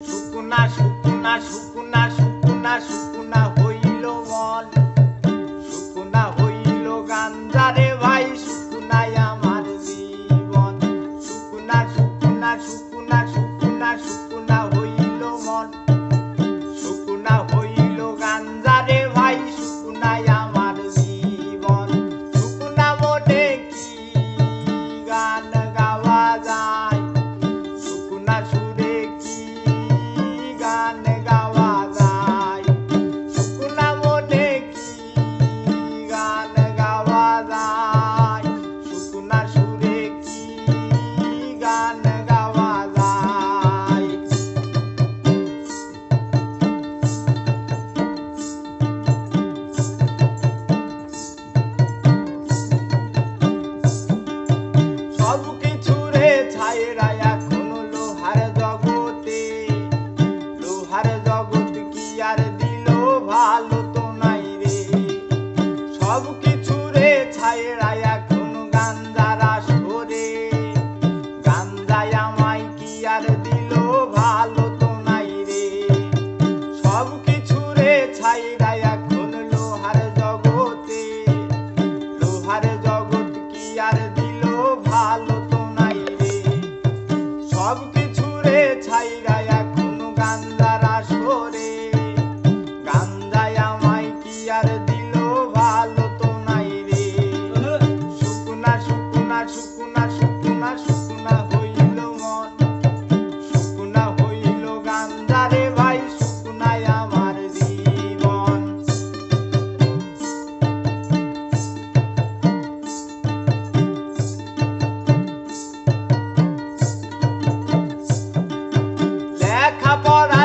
শুকুনা শুকুনা শুকুনা শুকুনা শুকুনা হইল মন, শুকুনা হইল গাঞ্জারে ভাই, শুকুনাই আমার জীবন। শুকুনা শুকুনা শুকুনা শুকুনা শুকুনা হইল মন, শুকুনা হইল গাঞ্জারে ভাই, শুকুনাই আমার জীবন। শুকুনা মনে কি গান গাওয়া যায়, শুকুনা সুরে কি গান গাওয়া যায়, শুকুনা মনে কি গান গাওয়া যায়, শুকুনা সুরে কি গান গাওয়া যায়। সব কিছুরে ছায়রা এখন লোহার জগতে, লোহার জগৎ কি আর দিল ভালো তো নাই রে। সব কিছুরে ছায়রা এখন গাঞ্জার আসরে, গাঞ্জায় আমায় কি আর দিল ভালো তো নাই রে। সব কিছুরে ছায়রা এখন লোহার জগতে, লোহার জগৎ কি আর দিল ভালো তো নাই রে। সব কিছুরে ছাইরা এখন গাঞ্জার আসরে, গাঞ্জায় আমায় কি আর দিল ভালো তো নাই রে। শুকুনা শুকুনা শুকুনা শুকুনা শুকুনা হইল মন, শুকুনা হইল গাঞ্জারে ভাই, শুকুনাই আমার জীবন। লেখাপড়া